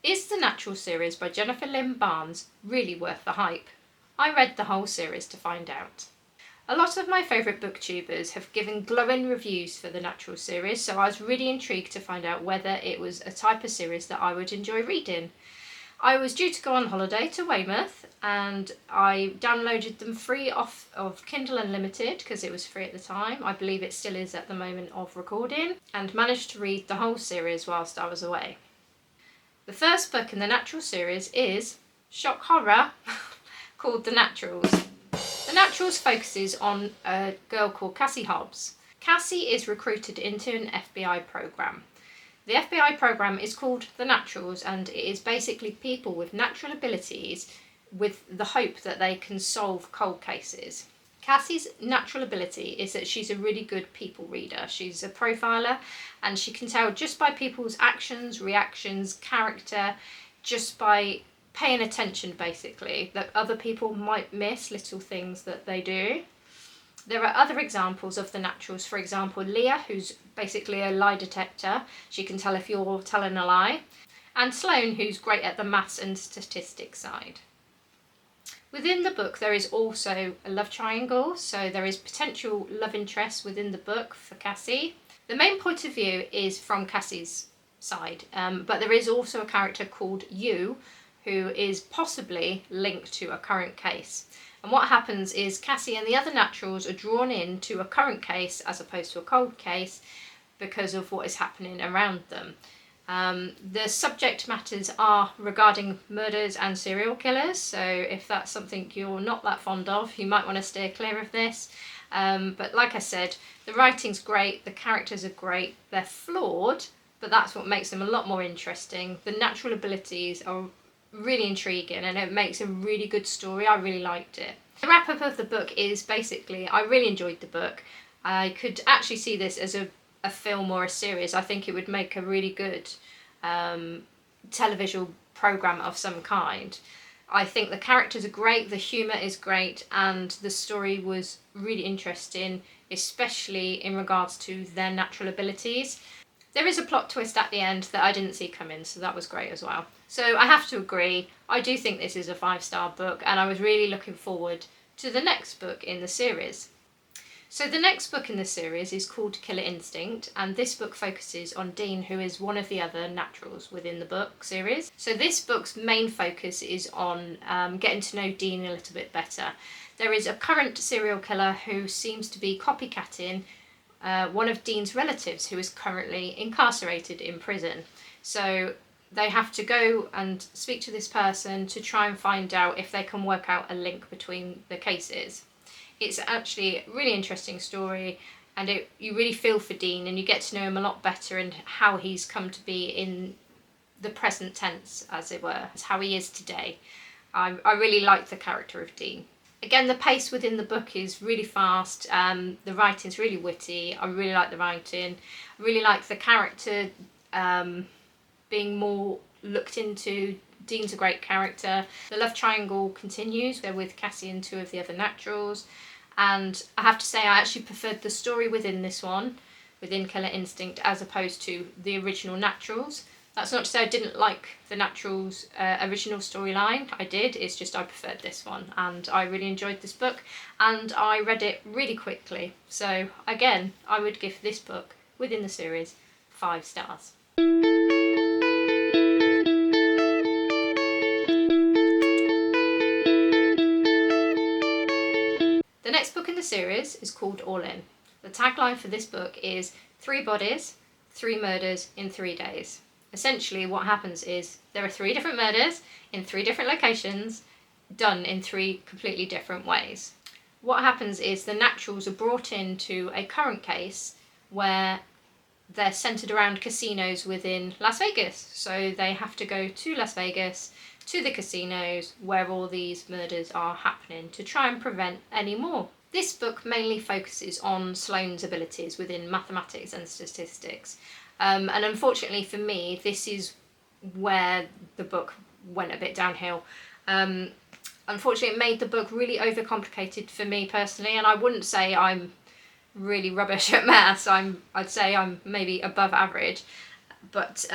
Is the Natural series by Jennifer Lynn Barnes really worth the hype? I read the whole series to find out. A lot of my favourite booktubers have given glowing reviews for the Natural series, so I was really intrigued to find out whether it was a type of series that I would enjoy reading. I was due to go on holiday to Weymouth and I downloaded them free off of Kindle Unlimited because it was free at the time. I believe it still is at the moment of recording, and managed to read the whole series whilst I was away. The first book in the Natural series is, shock horror, called The Naturals. The Naturals focuses on a girl called Cassie Hobbs. Cassie is recruited into an FBI program. The FBI program is called The Naturals, and it is basically people with natural abilities with the hope that they can solve cold cases. Cassie's natural ability is that she's a really good people reader. She's a profiler, and she can tell just by people's actions, reactions, character, just by paying attention basically, that other people might miss little things that they do. There are other examples of the Naturals, for example Leah, who's basically a lie detector. She can tell if you're telling a lie. And Sloane, who's great at the maths and statistics side. Within the book there is also a love triangle, so there is potential love interest within the book for Cassie. The main point of view is from Cassie's side, but there is also a character called You, who is possibly linked to a current case. And what happens is Cassie and the other Naturals are drawn into a current case as opposed to a cold case because of what is happening around them. The subject matters are regarding murders and serial killers, so if that's something you're not that fond of, you might want to steer clear of this. But like I said, the writing's great, the characters are great, they're flawed, but that's what makes them a lot more interesting. The natural abilities are really intriguing and it makes a really good story. I really liked it. The wrap up of the book is basically, I really enjoyed the book. I could actually see this as a film or a series. I think it would make a really good televisual programme of some kind. I think the characters are great, the humour is great, and the story was really interesting, especially in regards to their natural abilities. There is a plot twist at the end that I didn't see coming, so that was great as well. So I have to agree, I do think this is a 5-star book, and I was really looking forward to the next book in the series. So the next book in the series is called Killer Instinct, and this book focuses on Dean, who is one of the other Naturals within the book series. So this book's main focus is on getting to know Dean a little bit better. There is a current serial killer who seems to be copycatting one of Dean's relatives who is currently incarcerated in prison. So they have to go and speak to this person to try and find out if they can work out a link between the cases. It's actually a really interesting story, and you really feel for Dean and you get to know him a lot better and how he's come to be in the present tense, as it were. It's how he is today. I really like the character of Dean. Again, the pace within the book is really fast, the writing's really witty, I really like the writing. I really like the character being more looked into. Dean's a great character. The love triangle continues. They're with Cassie and 2 of the other Naturals. And I have to say I actually preferred the story within this one, within Killer Instinct, as opposed to the original Naturals. That's not to say I didn't like the Naturals' original storyline. I did, it's just I preferred this one, and I really enjoyed this book, and I read it really quickly. So again, I would give this book, within the series, 5 stars. The next book in the series is called All In. The tagline for this book is 3 bodies, 3 murders in 3 days. Essentially what happens is there are 3 different murders in 3 different locations, done in 3 completely different ways. What happens is the Naturals are brought into a current case where they're centred around casinos within Las Vegas. So they have to go to Las Vegas, to the casinos where all these murders are happening, to try and prevent any more. This book mainly focuses on Sloane's abilities within mathematics and statistics. And unfortunately for me, this is where the book went a bit downhill. Unfortunately, it made the book really overcomplicated for me personally, and I wouldn't say I'm really rubbish at maths. I'd say I'm maybe above average, but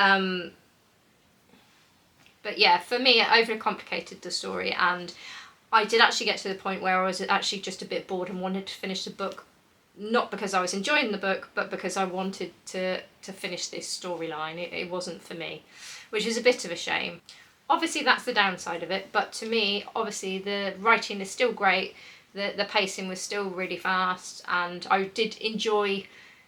But yeah, for me, it overcomplicated the story, and I did actually get to the point where I was actually just a bit bored and wanted to finish the book, not because I was enjoying the book, but because I wanted to finish this storyline. It wasn't for me, which is a bit of a shame. Obviously that's the downside of it, but to me, obviously the writing is still great, the pacing was still really fast, and I did enjoy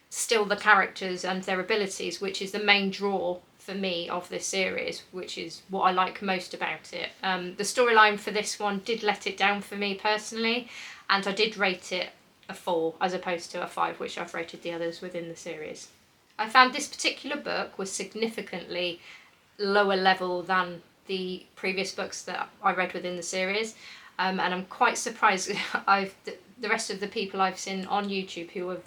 still the characters and their abilities, which is the main draw for me of this series, which is what I like most about it. The storyline for this one did let it down for me personally, and I did rate it a 4 as opposed to a 5, which I've rated the others within the series. I found this particular book was significantly lower level than the previous books that I read within the series, and I'm quite surprised. The rest of the people I've seen on YouTube who have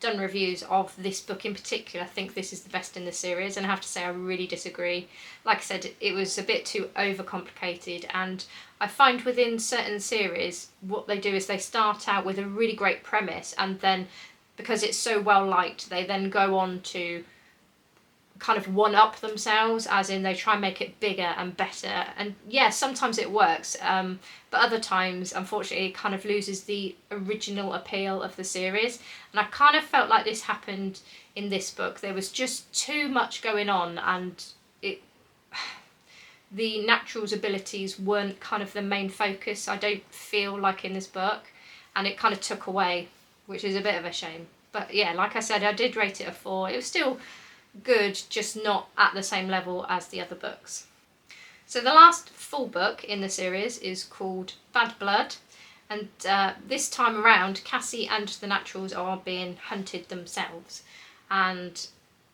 done reviews of this book in particular think this is the best in the series, and I have to say I really disagree. Like I said, it was a bit too overcomplicated, and I find within certain series what they do is they start out with a really great premise, and then because it's so well liked they then go on to kind of one up themselves, as in they try and make it bigger and better, and yeah, sometimes it works, but other times unfortunately it kind of loses the original appeal of the series, and I kind of felt like this happened in this book. There was just too much going on, and the Natural's abilities weren't kind of the main focus, I don't feel like, in this book, and it kind of took away, which is a bit of a shame. But yeah, like I said, I did rate it a 4. It was still good, just not at the same level as the other books. So the last full book in the series is called Bad Blood, and this time around Cassie and the Naturals are being hunted themselves, and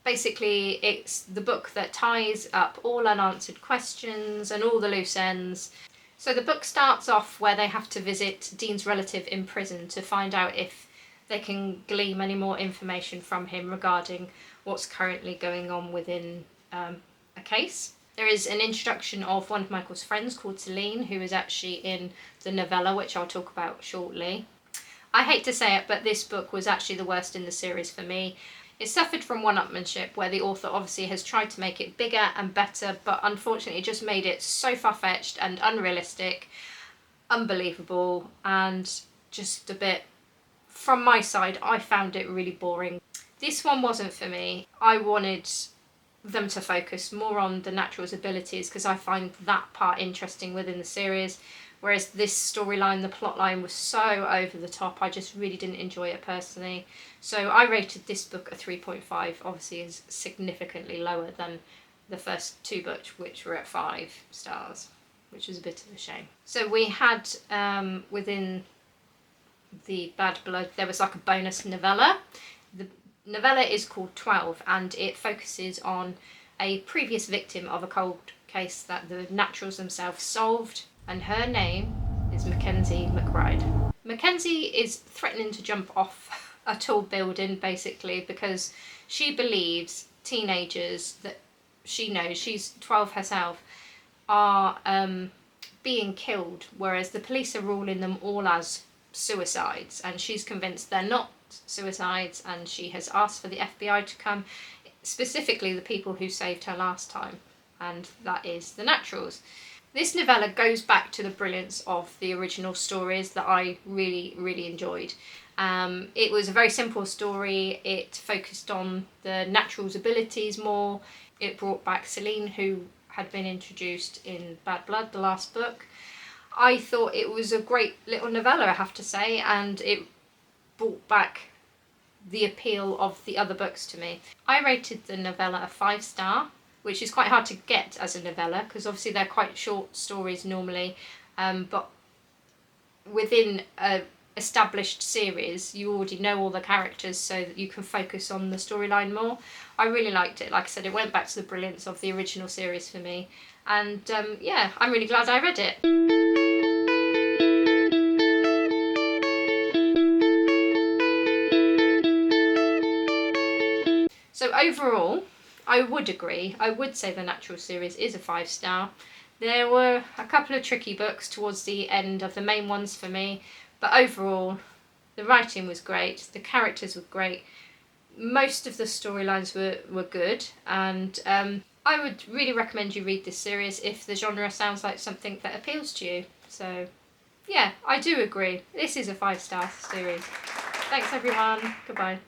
basically it's the book that ties up all unanswered questions and all the loose ends. So the book starts off where they have to visit Dean's relative in prison to find out if they can glean any more information from him regarding what's currently going on within a case. There is an introduction of one of Michael's friends called Celine, who is actually in the novella, which I'll talk about shortly. I hate to say it, but this book was actually the worst in the series for me. It suffered from one-upmanship, where the author obviously has tried to make it bigger and better, but unfortunately just made it so far-fetched and unrealistic, unbelievable, and just a bit, from my side, I found it really boring. This one wasn't for me. I wanted them to focus more on the Natural's abilities, because I find that part interesting within the series, whereas this storyline, the plotline, was so over the top. I just really didn't enjoy it personally. So I rated this book a 3.5, obviously is significantly lower than the first 2 books, which were at 5 stars, which was a bit of a shame. So we had, within the Bad Blood, there was like a bonus novella. The novella is called 12, and it focuses on a previous victim of a cold case that the Naturals themselves solved, and her name is Mackenzie McBride. Mackenzie is threatening to jump off a tall building, basically, because she believes teenagers that she knows, she's 12 herself, are being killed, whereas the police are ruling them all as suicides, and she's convinced they're not suicides, and she has asked for the FBI to come, specifically the people who saved her last time, and that is the Naturals. This novella goes back to the brilliance of the original stories that I really, really enjoyed. It was a very simple story. It focused on the Naturals' abilities more. It brought back Celine, who had been introduced in Bad Blood, the last book. I thought it was a great little novella, I have to say, and it brought back the appeal of the other books to me. I rated the novella a 5-star, which is quite hard to get as a novella, because obviously they're quite short stories normally, but within a established series you already know all the characters, so that you can focus on the storyline more. I really liked it. Like I said, it went back to the brilliance of the original series for me, and yeah, I'm really glad I read it. So overall, I would agree. I would say the Natural series is a 5-star. There were a couple of tricky books towards the end of the main ones for me, but overall, the writing was great, the characters were great, most of the storylines were good, and I would really recommend you read this series if the genre sounds like something that appeals to you. So yeah, I do agree. This is a 5-star series. Thanks everyone. Goodbye.